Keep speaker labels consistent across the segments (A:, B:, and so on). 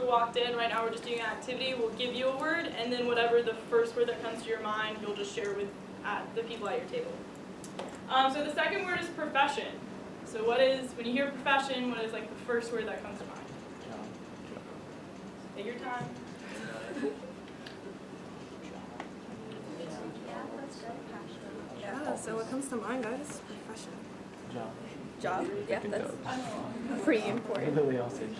A: walked in, right now we're just doing an activity. We'll give you a word, and then whatever the first word that comes to your mind, you'll just share with the people at your table. So the second word is profession. So what is, when you hear profession, what is like the first word that comes to mind? Take your time.
B: Yeah, so what comes to mind, guys? Profession.
C: Job? Yeah, that's pretty important.
D: Maybe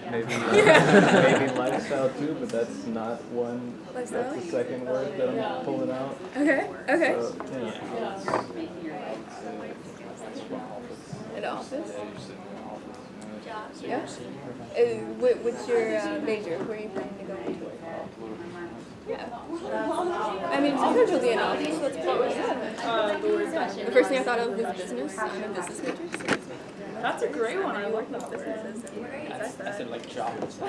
D: maybe lifestyle too, but that's not one.
C: Lifestyle?
D: That's the second word that I'm pulling out.
C: Okay.
D: So,
C: An office? Yeah. What's your major? Where are you planning to go into? Yeah. I mean, sometimes you'll be in office. Let's put the first thing I thought of was business. I'm a business major.
A: That's a great one. I like that word.
D: I said like job.
A: That's what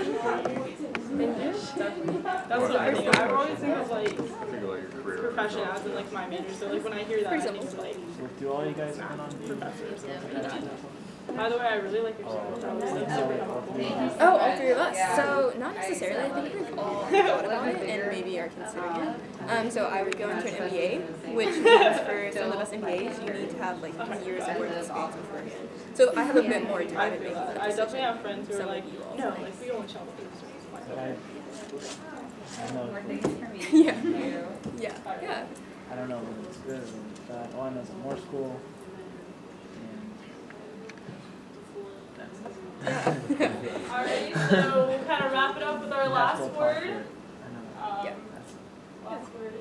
A: I think. I always think of like profession as in like my major. So like when I hear that, I think of like
D: Do all you guys plan on
A: professors. By the way, I really like your school. That was like super helpful.
C: Oh, all three of us? So, not necessarily. I think we've all thought about it and maybe are considering it. So I would go into an MBA, which means for some of us MBAs, you need to have like 3 years of work experience beforehand. So I have a bit more time in making that
A: I
C: decision.
A: definitely have friends who are like, no, like we only shall do
D: I know.
C: Yeah.
D: I don't know if it's good or bad. All I know is more school.
A: Alright, so we'll kind of wrap it up with our last word. Last word.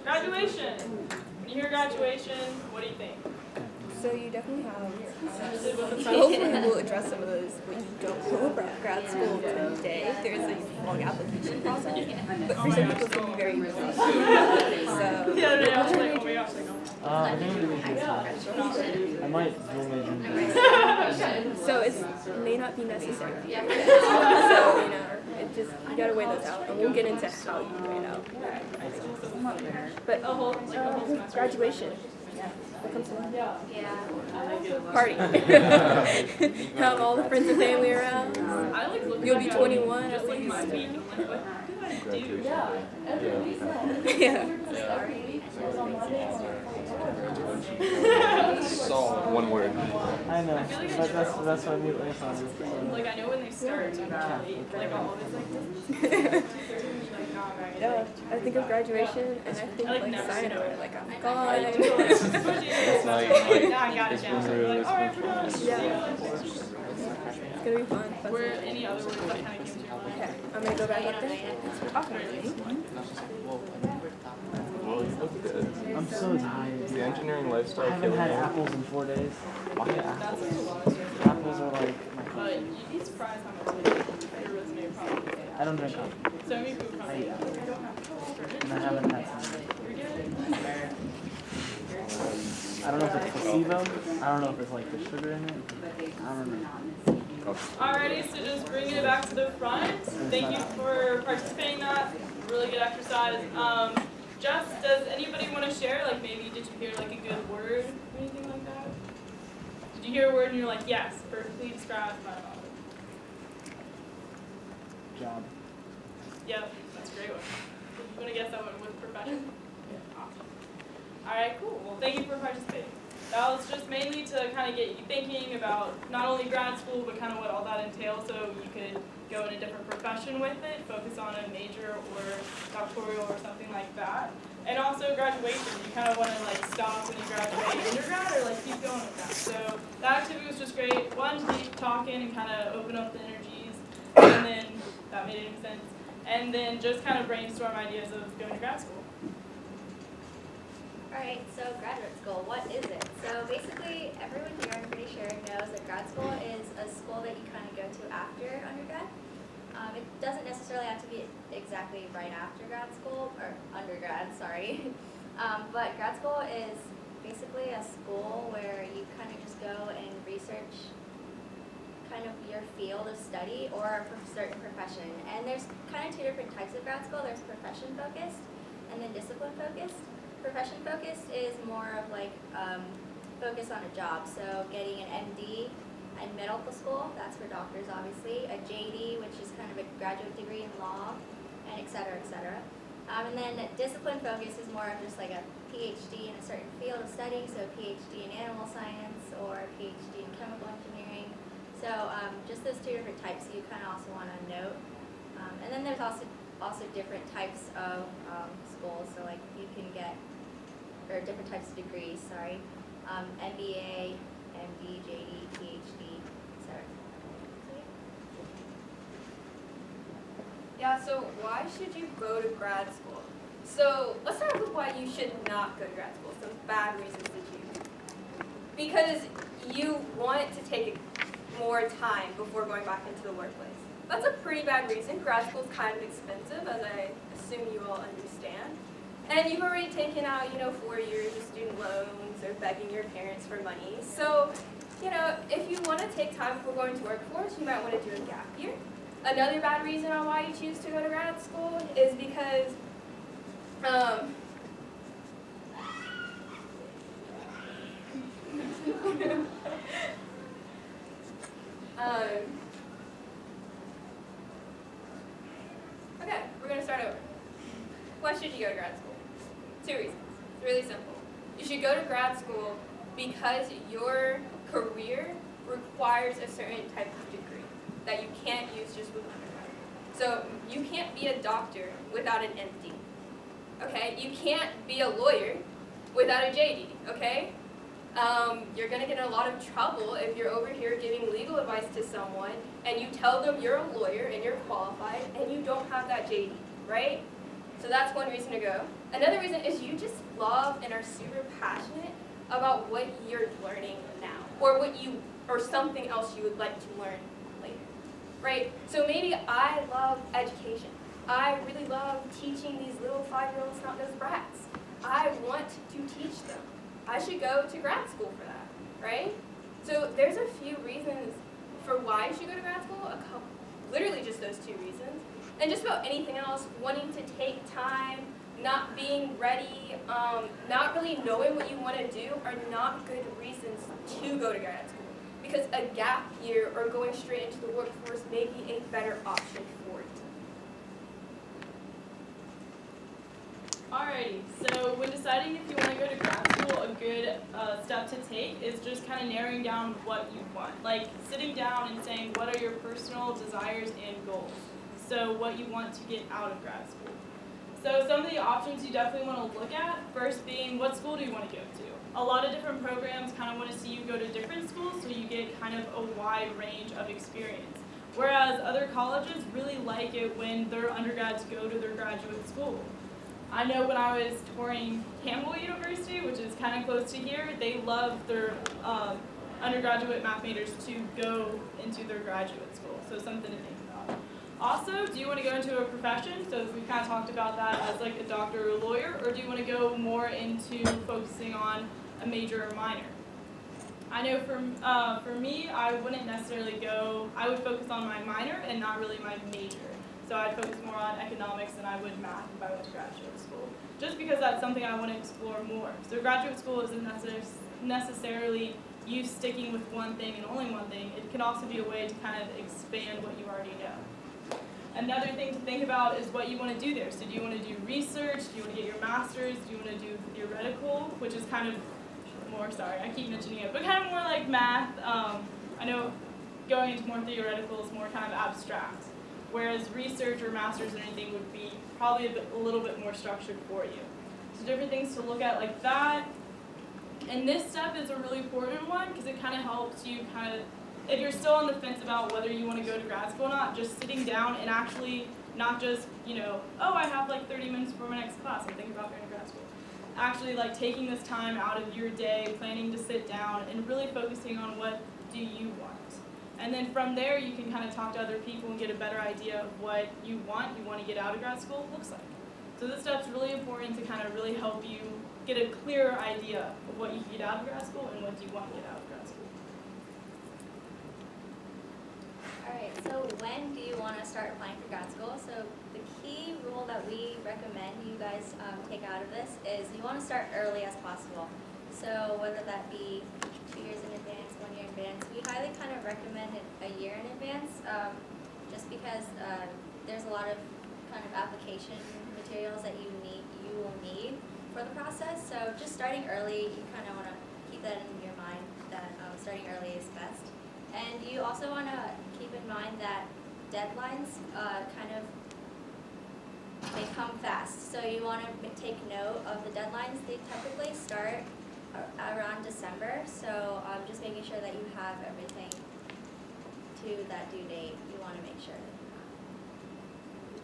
A: Graduation. When you hear graduation, what do you think?
C: So you definitely have, hopefully we'll address some of those what you don't know about grad school today. There's a long application process, but for some people it's going to be very easy. So,
A: The other day I was like, oh my gosh, like,
D: I think I'm doing good. I might dual major in business.
C: so it may not be necessary. So, you know, it just, you gotta weigh those out, and we'll get into how you weigh it out. But graduation. What comes to mind? Party. Have all the friends and family around. You'll be 21 at least. Yeah.
E: Solid, one word.
D: I know, but that's what I mean.
A: like I know when they start, so like all of it's like this.
C: Yeah, I think of graduation and I think like sayonara, like I'm gone.
A: It's like, now I got it down. So like, oh, I forgot.
C: Yeah. It's gonna be fun.
A: Were any other words that kind of came to your mind?
C: Okay, I'm gonna go back up there. Thanks for talking to me.
E: Well, you look good.
D: I'm so tired.
E: The engineering lifestyle
D: I haven't
E: killing
D: had
E: you.
D: apples in 4 days. Why
A: That's
D: apples?
A: like a lot.
D: Apples are like my
A: But
D: coffee.
A: you'd be surprised how much your resume probably.
D: I don't drink coffee.
A: So many people probably.
D: And I haven't had some. I don't know if it's placebo. I don't know if it's like the sugar in it. I don't know.
A: Alrighty, so just bringing it back to the front. Thank you for participating in that. Really good exercise. Just, does anybody want to share? Like maybe did you hear like a good word or anything like that? Did you hear a word and you're like, yes, perfectly describes my knowledge.
D: Job.
A: Yep, that's a great one. You want to guess that one with profession? Awesome. Alright, cool. Well, thank you for participating. That was just mainly to kind of get you thinking about not only grad school, but kind of what all that entails, so you could go in a different profession with it, focus on a major or doctoral or something like that. And also graduation, you kind of want to like stop when you graduate undergrad or like keep going with that. So that activity was just great. One, to keep talking and kind of open up the energies, and then that made any sense. And then just kind of brainstorm ideas of going to grad school.
F: Alright, so graduate school, what is it? So basically, everyone here, I'm pretty sure, knows that grad school is a school that you kind of go to after undergrad. It doesn't necessarily have to be exactly right after grad school, or undergrad, sorry. But grad school is basically a school where you kind of just go and research kind of your field of study or a certain profession. And there's kind of 2 different types of grad school. There's profession-focused and then discipline-focused. Profession-focused is more of like focus on a job, so getting an MD And medical school, that's for doctors obviously. A JD, which is kind of a graduate degree in law, and et cetera, et cetera. And then discipline focus is more of just like a PhD in a certain field of study, so a PhD in animal science or a PhD in chemical engineering. So just those two different types you kind of also want to note. And then there's also different types of schools, so like you can get, or different types of degrees, sorry. MBA, MD, JD, PhD, etc.
C: Yeah, so why should you go to grad school? So let's start with why you should not go to grad school, some bad reasons that you. Because you want to take more time before going back into the workplace. That's a pretty bad reason. Grad school is kind of expensive, as I assume you all understand. And you've already taken out, 4 years of student loans or begging your parents for money. So, if you want to take time before going to workforce, you might want to do a gap year. Another bad reason on why you choose to go to grad school is because okay, we're going to start over. Why should you go to grad school? 2 reasons. It's really simple. You should go to grad school because your career requires a certain type of degree that you can't use just with undergrad. So you can't be a doctor without an MD, okay? You can't be a lawyer without a JD, okay? You're gonna get in a lot of trouble if you're over here giving legal advice to someone and you tell them you're a lawyer and you're qualified and you don't have that JD, right? So that's one reason to go. Another reason is you just love and are super passionate about what you're learning now, or something else you would like to learn later, right? So maybe I love education. I really love teaching these little 5-year-old snot-nosed brats. I want to teach them. I should go to grad school for that, right? So there's a few reasons for why you should go to grad school, a couple, literally just those 2 reasons. And just about anything else, wanting to take time, not being ready, not really knowing what you want to do are not good reasons to go to grad school. Because a gap year or going straight into the workforce may be a better option for you.
A: Alrighty, so when deciding if you want to go to grad school, a good step to take is just kind of narrowing down what you want. Like sitting down and saying what are your personal desires and goals. So what you want to get out of grad school. So some of the options you definitely want to look at, first being what school do you want to go to? A lot of different programs kind of want to see you go to different schools so you get kind of a wide range of experience. Whereas other colleges really like it when their undergrads go to their graduate school. I know when I was touring Campbell University, which is kind of close to here, they love their undergraduate math majors to go into their graduate school. So something to think about. Also, do you want to go into a profession? So we kind of talked about that as like a doctor or a lawyer, or do you want to go more into focusing on a major or minor? I know for me, I wouldn't necessarily go, I would focus on my minor and not really my major. So I'd focus more on economics than I would math if I went to graduate school, just because that's something I want to explore more. So graduate school isn't necessarily you sticking with one thing and only one thing. It can also be a way to kind of expand what you already know. Another thing to think about is what you want to do there. So do you want to do research? Do you want to get your master's? Do you want to do theoretical, which is kind of more, sorry, I keep mentioning it, but kind of more like math. I know going into more theoretical is more kind of abstract, whereas research or master's or anything would be probably a little bit more structured for you. So different things to look at like that. And this step is a really important one because it kind of helps you kind of, if you're still on the fence about whether you want to go to grad school or not, just sitting down and actually not just, oh, I have like 30 minutes for my next class, I'm thinking about going to grad school. Actually like taking this time out of your day, planning to sit down and really focusing on what do you want. And then from there you can kind of talk to other people and get a better idea of what you want to get out of grad school looks like. So this step's really important to kind of really help you get a clearer idea of what you can get out of grad school and what you want to get out of grad school.
F: Alright, so when do you want to start applying for grad school? So the key rule that we recommend you guys take out of this is you want to start early as possible. So whether that be 2 years in advance, 1 year in advance. We highly kind of recommend it a year in advance, just because there's a lot of kind of application materials that you will need for the process. So just starting early, you kind of want to keep that in your mind that starting early is best. And you also want to keep in mind that deadlines kind of they come fast. So you want to take note of the deadlines. They typically start around December. So just making sure that you have everything to that due date. You want to make sure.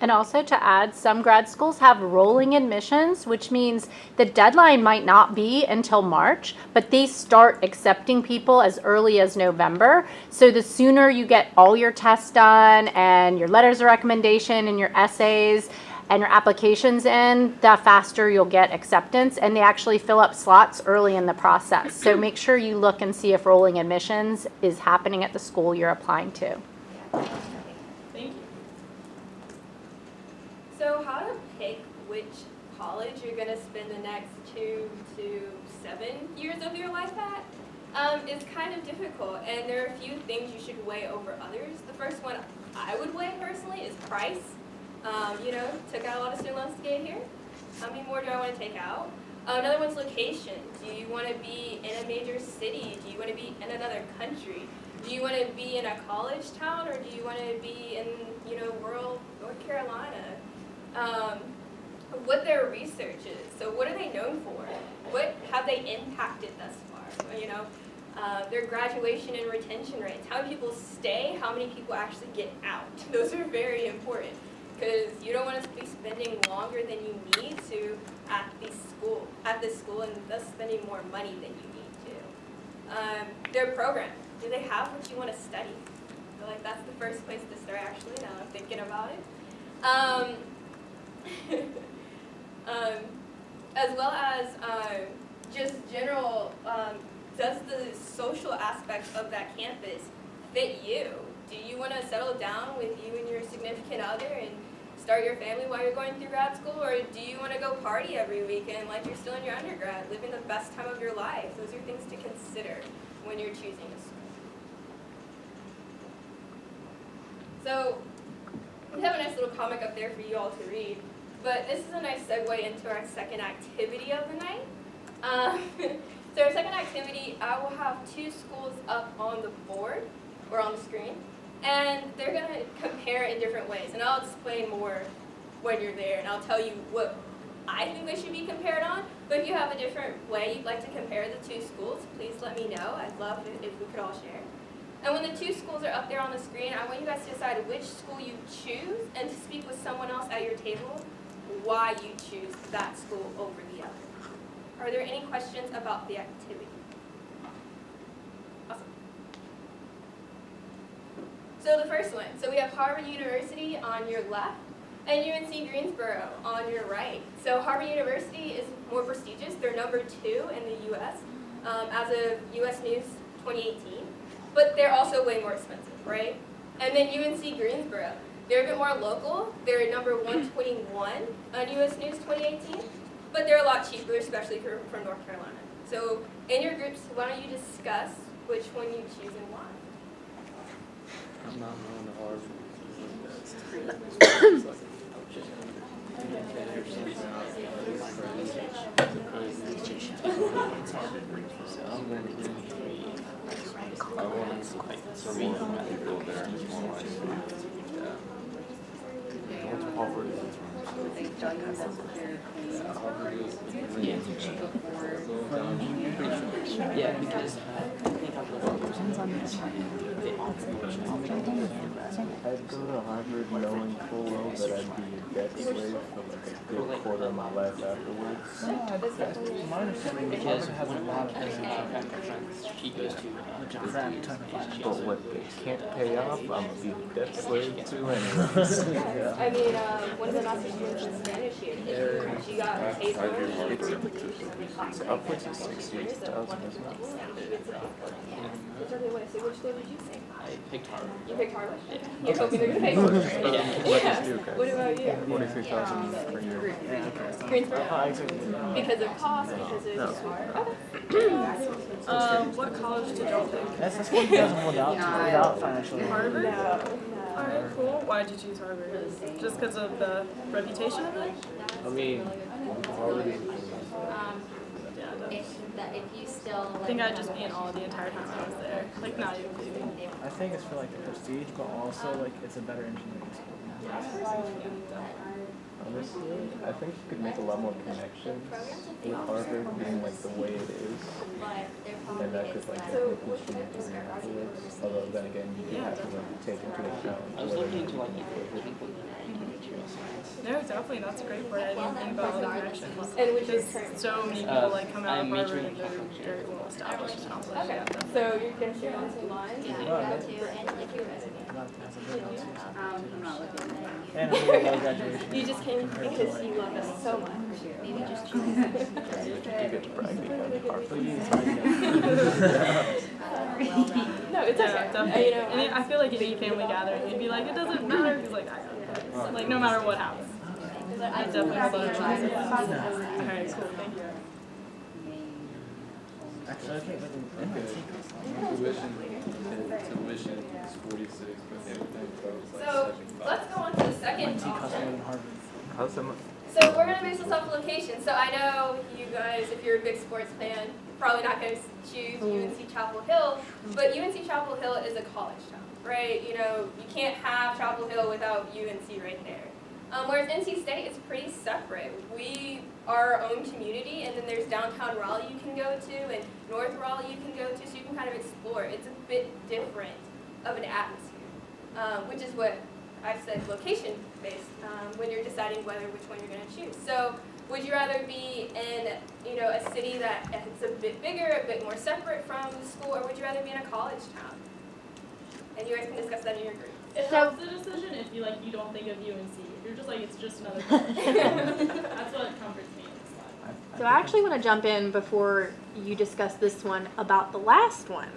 G: And also to add, some grad schools have rolling admissions, which means the deadline might not be until March, but they start accepting people as early as November. So the sooner you get all your tests done and your letters of recommendation and your essays and your applications in, the faster you'll get acceptance. And they actually fill up slots early in the process. So make sure you look and see if rolling admissions is happening at the school you're applying to.
A: Thank you.
C: So how to pick which college you're going to spend the next 2 to 7 years of your life at is kind of difficult, and there are a few things you should weigh over others. The first one I would weigh personally is price. Took out a lot of student loans to get here. How many more do I want to take out? Another one's location. Do you want to be in a major city? Do you want to be in another country? Do you want to be in a college town, or do you want to be in, rural North Carolina? What their research is. So what are they known for? What have they impacted thus far? Their graduation and retention rates. How many people stay? How many people actually get out? Those are very important because you don't want to be spending longer than you need to at this school, and thus spending more money than you need to. Their program. Do they have what you want to study? I feel like that's the first place to start actually, now I'm thinking about it. As well as just general, does the social aspects of that campus fit you? Do you want to settle down with you and your significant other and start your family while you're going through grad school, or do you want to go party every weekend like you're still in your undergrad, living the best time of your life? Those are things to consider when you're choosing a school. So we have a nice little comic up there for you all to read, but this is a nice segue into our second activity of the night. So our second activity, I will have 2 schools up on the board, or on the screen, and they're going to compare in different ways, and I'll explain more when you're there, and I'll tell you what I think they should be compared on, but if you have a different way you'd like to compare the 2 schools, please let me know. I'd love it if we could all share. And when the 2 schools are up there on the screen, I want you guys to decide which school you choose and to speak with someone else at your table why you choose that school over the other. Are there any questions about the activity? Awesome. So the first one, so we have Harvard University on your left and UNC Greensboro on your right. So Harvard University is more prestigious. They're number 2 in the U.S. As of U.S. News 2018. But they're also way more expensive, right? And then UNC Greensboro, they're a bit more local. They're number 121 on U.S. News 2018, but they're a lot cheaper, especially if you're from North Carolina. So in your groups, why don't you discuss which one you choose and why?
E: I'm not known to Harvard. I want some more people there, more life. Yeah. What's Harvard?
D: Yeah, because
H: I'd go to Harvard knowing full well that I'd be a debt slave for like a good quarter of my life afterwards.
D: my understanding because has a lot of he goes to
H: But what they can't pay off, I'm gonna be a debt slave to anyway.
C: I mean, one of the master students in Spanish here, she got paid for it.
H: It's upwards of 68,000, isn't it?
C: Which other way? So which school did you say?
D: I picked Harvard.
C: You picked Harvard? You're hoping they're going to pay for it.
H: What is Duke?
C: What about you?
H: 43,000 per year.
C: Greensboro?
D: Oh, exactly.
C: Because of cost, because of...
A: What college did y'all pick?
D: That's what you guys hold out to without financial aid.
A: Harvard?
C: No.
A: Alright, cool. Why did you choose Harvard? Just because of the reputation of it?
H: I mean, Harvard is
A: Yeah,
F: If you still.
A: I think I'd just be in awe the entire time I was there. Like, not even kidding.
D: I think it's for like the prestige, but also like it's a better engineering school.
H: honestly, I think you could make a lot more connections with Harvard being like the way it is, and that could like help push you into afterwards. Although then again, you do have to like take into account
E: I was
H: whether
E: looking
H: or
E: into
H: not
E: like
H: you
E: people material science.
A: No, definitely. That's a great part. I didn't think about all the connections.
C: And which is
A: Because so many people like come out
E: I'm
A: of Harvard
E: majoring
A: and
E: in
A: they're
E: function.
A: very well established. And I was like,
C: Okay,
A: yeah, definitely.
C: so you're going to stay on the same lines?
F: Yeah,
D: Well,
F: that too, and if you
D: And a really low graduation.
C: You just came because you love us so much.
F: maybe just
H: you get to brag about Harvard.
D: But you
C: No, it's okay.
A: Yeah, definitely.
C: You know,
A: And I feel like any family gathering, you'd be like, it doesn't matter. He's like, I got it. Like, no matter what happens. I definitely have other choices. Alright, cool. Thank you.
D: Actually, I think like
E: Tuition is 46, but everything goes like
C: So let's go on to the second
D: cost more
C: topic.
D: than Harvard.
H: How's that?
C: So we're going to base this off of location. So I know you guys, if you're a big sports fan, probably not going to choose UNC Chapel Hill, but UNC Chapel Hill is a college town, right? You know, you can't have Chapel Hill without UNC right there. Whereas NC State is pretty separate. We are our own community, and then there's downtown Raleigh you can go to, and North Raleigh you can go to, so you can kind of explore. It's a bit different of an atmosphere, which is what I said location-based when you're deciding which one you're going to choose. So would you rather be in a city that is a bit bigger, a bit more separate from the school, or would you rather be in a college town? And you guys can discuss that in your group.
A: It helps the decision if you don't think of UNC. If you're just like, it's just another college. That's what comforts me in this life.
G: So I actually want to jump in before you discuss this one about the last one.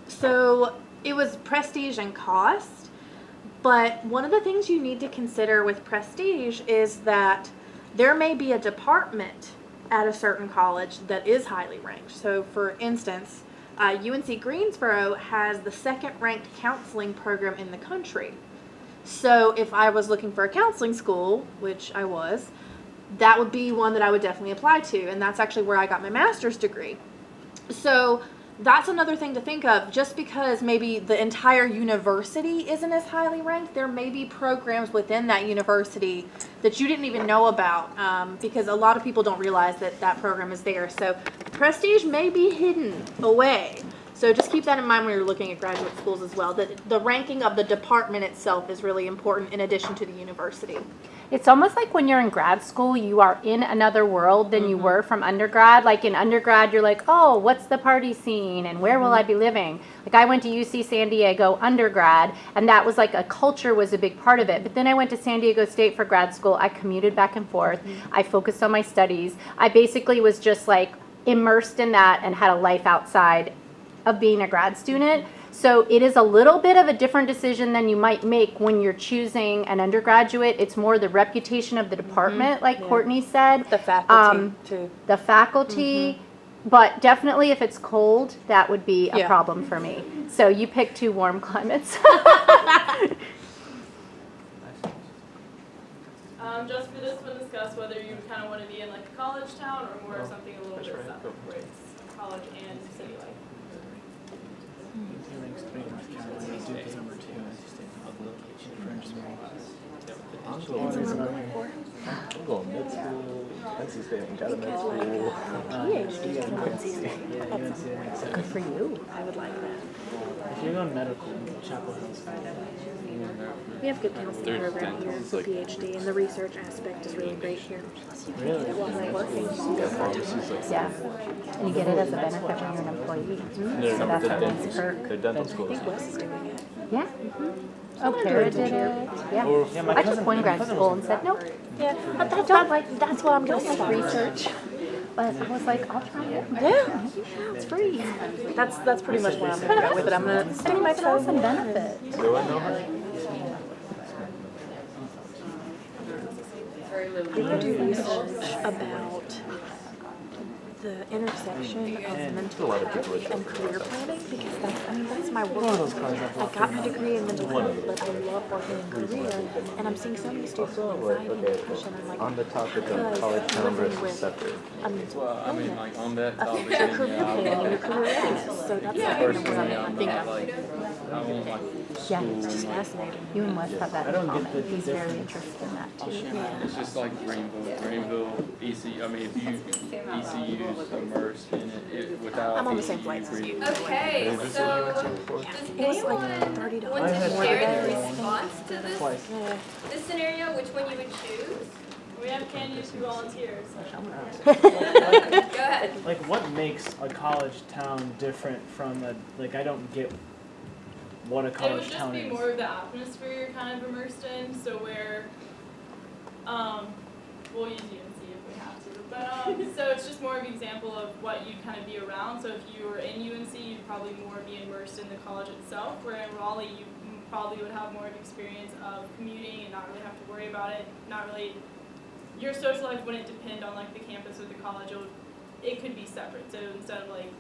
G: So it was prestige and cost, but one of the things you need to consider with prestige is that there may be a department at a certain college that is highly ranked. So for instance, UNC Greensboro has the second-ranked counseling program in the country. So if I was looking for a counseling school, which I was, that would be one that I would definitely apply to, and that's actually where I got my master's degree. So that's another thing to think of. Just because maybe the entire university isn't as highly ranked, there may be programs within that university that you didn't even know about, because a lot of people don't realize that that program is there. So prestige may be hidden away. So just keep that in mind when you're looking at graduate schools as well, that the ranking of the department itself is really important in addition to the university. It's almost like when you're in grad school, you are in another world than you were from undergrad. Like in undergrad, you're like, oh, what's the party scene and where will I be living? Like I went to UC San Diego undergrad, and that was like a culture was a big part of it. But then I went to San Diego State for grad school. I commuted back and forth. I focused on my studies. I basically was just like immersed in that and had a life outside of being a grad student. So it is a little bit of a different decision than you might make when you're choosing an undergraduate. It's more the reputation of the department, like Courtney said.
B: The faculty, too.
G: The faculty, but definitely if it's cold, that would be a problem for me. So you pick 2 warm climates.
A: Just for this one, discuss whether you kind of want to be in like a college town or more something a little bit separate, where it's college and city life.
D: Ranks 3 North Carolina, Duke is number 2, NC State number 4 for engineering.
H: I'm going med school. NC State ain't got a med school.
B: PhD from NC State.
D: Yeah, UNC makes sense.
B: Good for you. I would like that.
D: If you're going medical, Chapel Hill's
B: We have good counseling program here for PhD, and the research aspect is really great here.
D: really.
B: While I'm working.
H: Yeah, pharmacy's like
G: Yeah. And you get it as a benefit when you're an employee.
H: They're
G: So that's
H: the
G: a nice
H: dentist.
G: perk.
H: Their dental
B: I
H: school is
B: think Wes is doing it.
G: Yeah. Oh, Kara did it. Yeah.
D: Yeah, my
G: I
D: cousin-
G: took one
D: my
G: grad
D: cousin
G: school
D: was
G: and
D: in
G: said, nope.
B: Yeah, that's what I'm going to
G: Like research. But I was like, I'll try it.
B: Yeah, it's free. That's pretty much what I'm going to go with it. I'm going to stick my
G: It's
B: toes
G: awesome
B: in.
G: benefit.
H: Do I know her?
B: I want to do research about the intersection of mental health and career planning because that's my work. I got my degree in mental health, but I love working in career, and I'm seeing so many students with anxiety and depression. I'm like,
H: On the topic of college town versus separate.
B: a mental
E: Well, I mean,
B: illness
E: like on that topic,
B: affects your career
E: yeah,
B: planning and your career readiness. So that's something
E: personally,
B: I'm
E: I'm
B: thinking
E: not
B: of.
E: like, I won't like
G: Yeah,
B: It's just fascinating.
G: you and Wes have that
D: I
G: in
D: don't
G: common.
D: get the
G: He's very
D: difference.
G: interested in that too.
E: it's just like Greenville, EC. I mean, if you ECU's immersed in it without
B: I'm on the same
E: ECU
B: flight as you.
F: Okay,
E: Is this
F: so
E: what you went to
F: does
B: It was like
F: anyone
B: $30
F: want to
B: more
F: share the
B: today.
F: response to this,
D: Twice.
B: Yeah.
F: this scenario, which one you would choose?
A: We have Candice who volunteers.
F: Go ahead.
D: Like, what makes a college town different from a, like, I don't get what a
A: It would
D: college
A: just
D: town
A: be
D: is.
A: more of the atmosphere you're kind of immersed in, so where, we'll use UNC if we have to, but, so it's just more of an example of what you'd kind of be around, so if you were in UNC, you'd probably more be immersed in the college itself, where in Raleigh, you probably would have more of experience of commuting and not really have to worry about it, not really, your social life wouldn't depend on like the campus or the college, it could be separate, so instead of like,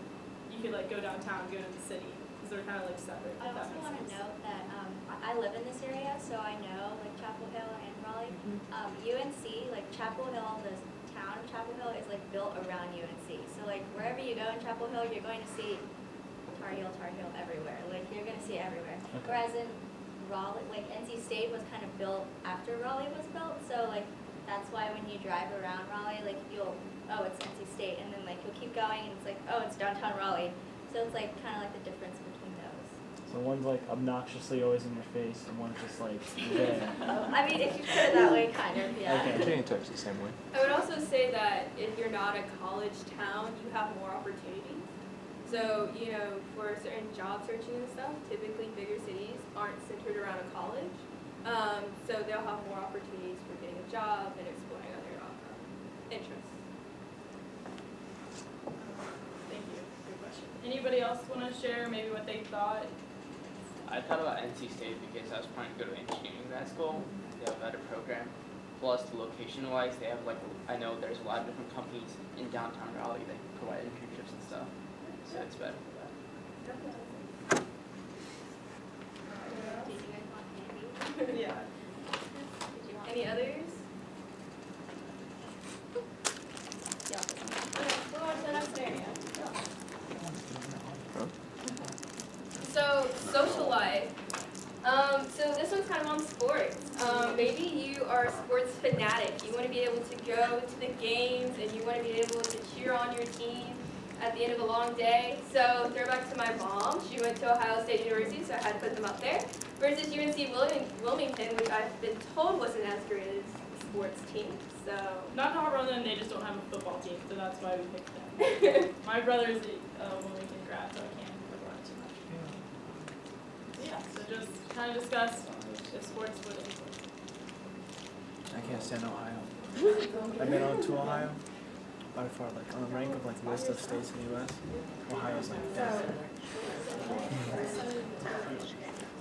A: you could like go downtown, go to the city, because they're kind of like separate,
F: I
A: if that
F: also
A: makes
F: want to
A: sense.
F: note that I live in this area, so I know like Chapel Hill and Raleigh. UNC, like Chapel Hill, the town of Chapel Hill is like built around UNC. So like wherever you go in Chapel Hill, you're going to see Tar Heel everywhere. Like you're going to see it everywhere.
D: Okay.
F: Whereas in Raleigh, like NC State was kind of built after Raleigh was built. So like that's why when you drive around Raleigh, like oh, it's NC State, and then like you'll keep going and it's like, oh, it's downtown Raleigh. So it's like kind of like the difference between those.
D: So one's like obnoxiously always in your face, and one's just like there.
F: I mean, if you put it that way, kind of, yeah.
D: Okay.
H: Getting touched the same way.
C: I would also say that if you're not a college town, you have more opportunities. So, you know, for certain job searching and stuff, typically bigger cities aren't centered around a college. So they'll have more opportunities for getting a job and exploring other interests.
A: Thank you. Good question. Anybody else want to share maybe what they thought?
I: I thought about NC State because I was planning to go to engineering grad school. They have a better program. Plus, location-wise, they have like, I know there's a lot of different companies in downtown Raleigh that provide internships and stuff. So it's better for that.
F: Do you guys want candy?
A: Yeah.
F: Did you want
C: Any others?
F: Yeah.
C: Okay, we'll go on to the next scenario. So, social life. So this one's kind of on sports. Maybe you are a sports fanatic. You want to be able to go to the games and you want to be able to cheer on your team at the end of a long day. So throwback to my mom. She went to Ohio State University, so I had to put them up there. Versus UNC Wilmington, which I've been told wasn't as great as a sports team. So
A: Not to harp on them, they just don't have a football team, so that's why we picked them. My brother's a Wilmington grad, so I can't harp on it too much. Yeah, so just kind of discuss if sports would influence.
D: I can't stand Ohio. I've been on to Ohio. By far, like on the rank of like list of states in the U.S., Ohio's like that.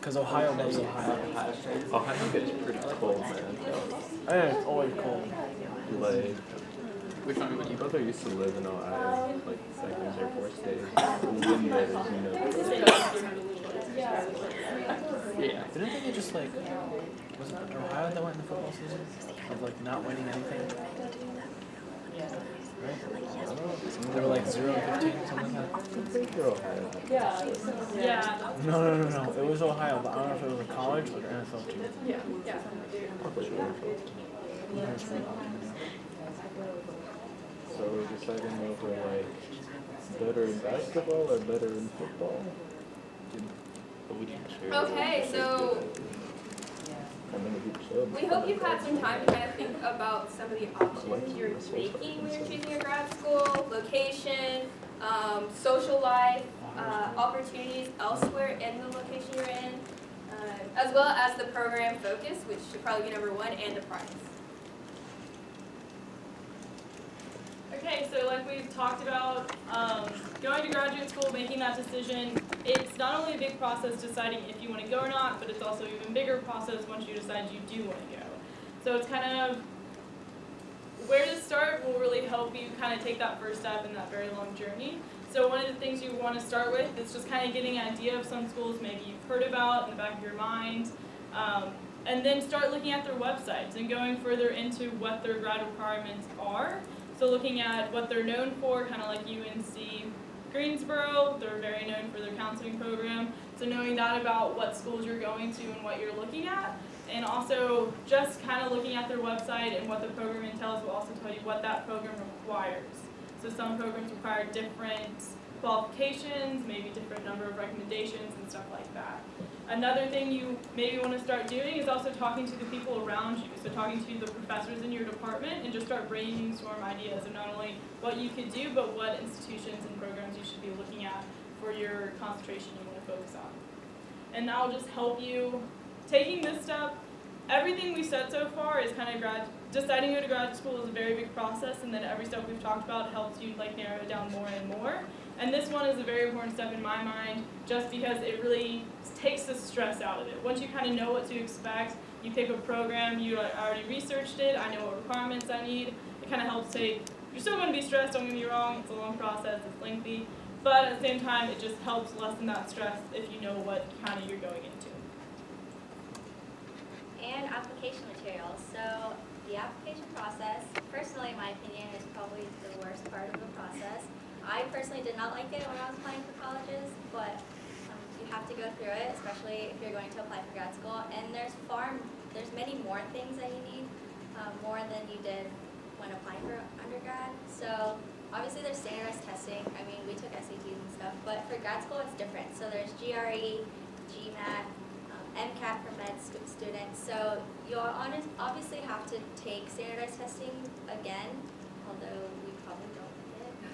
D: Because Ohio loves Ohio.
H: Ohio gets pretty cold, man.
D: And it's always cold.
H: Like,
I: Which one would
H: my
I: you
H: brother used to live in Ohio, like second Air Force days. When there was,
I: Yeah.
D: Didn't they just like, was it Ohio that went in the football season? Of like not winning anything? Right? They were like 0-15, something like that.
H: I think you're Ohio.
A: Yeah.
D: No. It was Ohio, but I don't know if it was a college or an NFL team.
C: yeah, yeah.
H: So we're deciding over like better in basketball or better in football?
C: Okay, so
H: I'm gonna be chill.
C: we hope you've had some time to kind of think about some of the options you're making when you're choosing a grad school, location, social life, opportunities elsewhere in the location you're in, as well as the program focus, which should probably be number one, and the price.
A: Okay, so like we've talked about, going to graduate school, making that decision, it's not only a big process deciding if you want to go or not, but it's also an even bigger process once you decide you do want to go. So it's kind of where to start will really help you kind of take that first step in that very long journey. So one of the things you want to start with is just kind of getting an idea of some schools maybe you've heard about in the back of your mind, and then start looking at their websites and going further into what their grad requirements are. So looking at what they're known for, kind of like UNC Greensboro, they're very known for their counseling program. So knowing that about what schools you're going to and what you're looking at, and also just kind of looking at their website and what the program entails will also tell you what that program requires. So some programs require different qualifications, maybe different number of recommendations and stuff like that. Another thing you maybe want to start doing is also talking to the people around you. So talking to the professors in your department and just start brainstorm ideas of not only what you could do, but what institutions and programs you should be looking at for your concentration you want to focus on. And that will just help you taking this step. Everything we've said so far is kind of deciding to go to grad school is a very big process, and then every step we've talked about helps you like narrow it down more and more. And this one is a very important step in my mind, just because it really takes the stress out of it. Once you kind of know what to expect, you pick a program, you already researched it, I know what requirements I need. It kind of helps take, you're still going to be stressed, don't get me wrong, it's a long process, it's lengthy, but at the same time, it just helps lessen that stress if you know what kind of you're going into.
F: And application materials. So the application process, personally in my opinion, is probably the worst part of the process. I personally did not like it when I was applying for colleges, but you have to go through it, especially if you're going to apply for grad school. And there's many more things that you need, more than you did when applying for undergrad. So obviously there's standardized testing. I mean, we took SATs and stuff, but for grad school it's different. So there's GRE, GMAT, MCAT for med students. So you'll obviously have to take standardized testing again, although we probably don't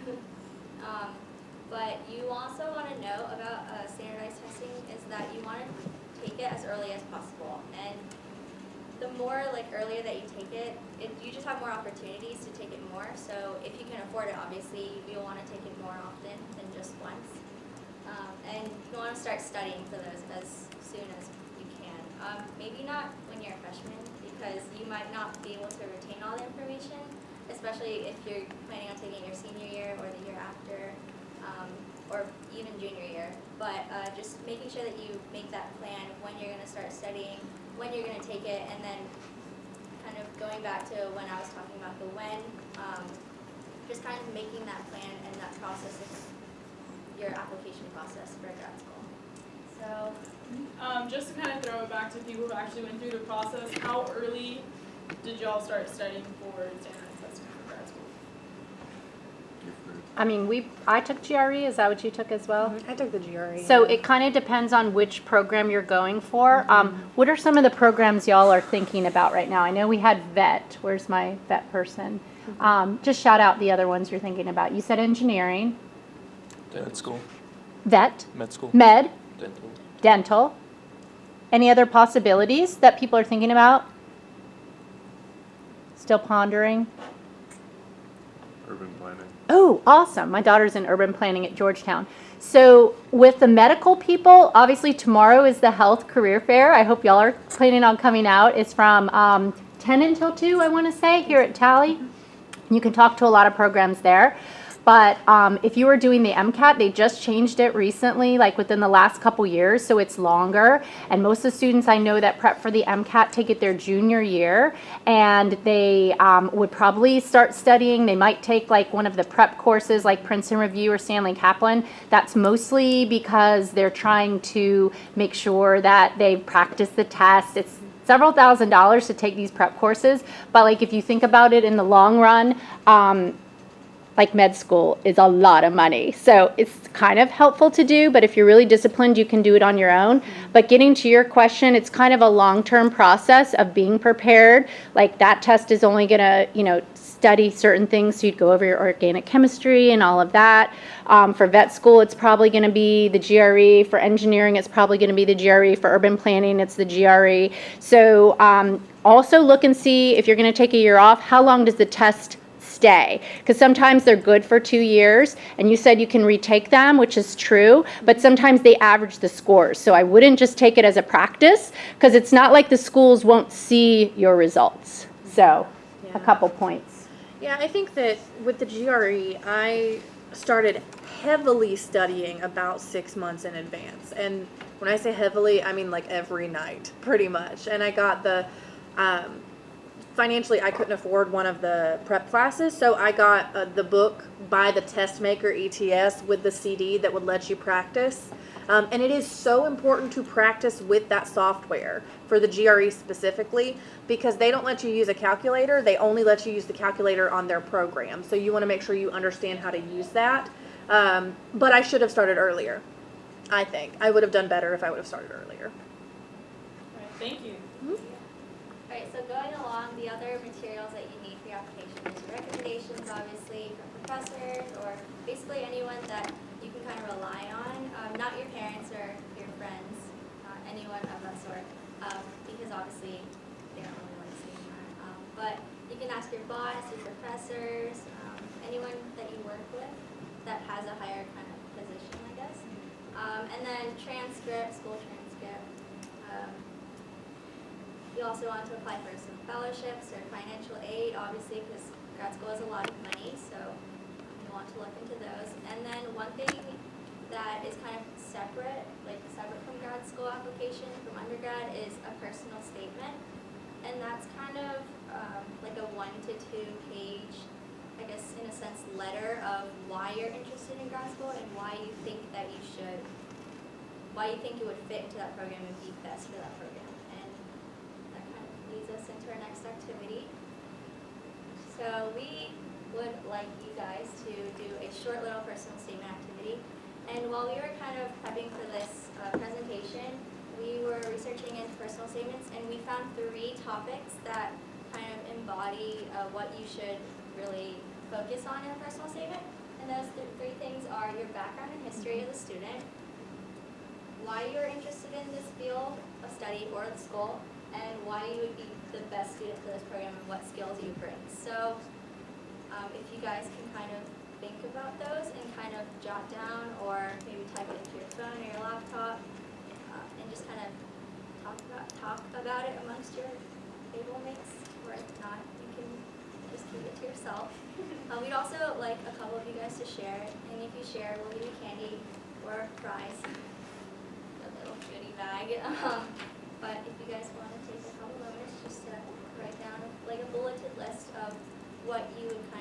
F: need it. But you also want to know about standardized testing is that you want to take it as early as possible. And the more earlier that you take it, you just have more opportunities to take it more. So if you can afford it, obviously you'll want to take it more often than just once. And you want to start studying for those as soon as you can. Maybe not when you're a freshman, because you might not be able to retain all the information, especially if you're planning on taking your senior year or the year after, or even junior year. But just making sure that you make that plan of when you're going to start studying, when you're going to take it, and then kind of going back to when I was talking about the when, just kind of making that plan and that process of your application process for grad school. So,
A: just to kind of throw it back to people who actually went through the process, how early did y'all start studying for standardized testing for grad school?
G: I mean, I took GRE. Is that what you took as well?
B: I took the GRE.
G: So it kind of depends on which program you're going for. What are some of the programs y'all are thinking about right now? I know we had vet. Where's my vet person? Just shout out the other ones you're thinking about. You said engineering.
H: Med school.
G: Vet.
H: Med school.
G: Med.
H: Dental.
G: Dental. Any other possibilities that people are thinking about? Still pondering?
H: Urban planning.
G: Oh, awesome. My daughter's in urban planning at Georgetown. So with the medical people, obviously tomorrow is the health career fair. I hope y'all are planning on coming out. It's from 10 until 2, I want to say, here at Tally. You can talk to a lot of programs there. But if you were doing the MCAT, they just changed it recently, like within the last couple years, so it's longer. And most of the students I know that prep for the MCAT take it their junior year, and they would probably start studying. They might take like one of the prep courses like Princeton Review or Stanley Kaplan. That's mostly because they're trying to make sure that they practice the test. It's several $1,000s to take these prep courses, but like if you think about it in the long run, like med school is a lot of money. So it's kind of helpful to do, but if you're really disciplined, you can do it on your own. But getting to your question, it's kind of a long-term process of being prepared. Like that test is only gonna, study certain things. So you'd go over your organic chemistry and all of that. For vet school, it's probably gonna be the GRE. For engineering, it's probably gonna be the GRE. For urban planning, it's the GRE. So also look and see if you're gonna take a year off, how long does the test stay? Because sometimes they're good for 2 years, and you said you can retake them, which is true, but sometimes they average the scores. So I wouldn't just take it as a practice, because it's not like the schools won't see your results. So a couple points.
B: Yeah, I think that with the GRE, I started heavily studying about 6 months in advance. And when I say heavily, I mean like every night, pretty much. And I got financially, I couldn't afford one of the prep classes, so I got the book by the test maker ETS with the CD that would let you practice. And it is so important to practice with that software for the GRE specifically, because they don't let you use a calculator. They only let you use the calculator on their program. So you want to make sure you understand how to use that. But I should have started earlier, I think. I would have done better if I would have started earlier.
A: All right, thank you.
F: Alright, so going along, the other materials that you need for your application is recommendations, obviously, from professors, or basically anyone that you can kind of rely on, not your parents or your friends, anyone of that sort, because obviously they're the only ones seeing that. But you can ask your boss, your professors, anyone that you work with that has a higher kind of position, I guess. And then transcript, school transcript. You also want to apply for some fellowships or financial aid, obviously, because grad school is a lot of money, so you want to look into those. And then one thing that is kind of separate from grad school application from undergrad is a personal statement. And that's kind of like a 1 to 2 page, I guess in a sense, letter of why you're interested in grad school and why you think that you should, why you think you would fit into that program and be best for that program. Leads us into our next activity. So we would like you guys to do a short little personal statement activity. And while we were kind of prepping for this presentation, we were researching into personal statements, and we found 3 topics that kind of embody what you should really focus on in a personal statement. And those 3 things are your background and history as a student, why you're interested in this field of study or the school, and why you would be the best student for this program and what skills you bring. So if you guys can kind of think about those and kind of jot down or maybe type it into your phone or your laptop and just kind of talk about it amongst your table mates, or if not, you can just keep it to yourself. We'd also like a couple of you guys to share, and if you share, we'll give you candy or a prize, a little goodie bag. But if you guys want to take a couple moments just to write down like a bulleted list of what you would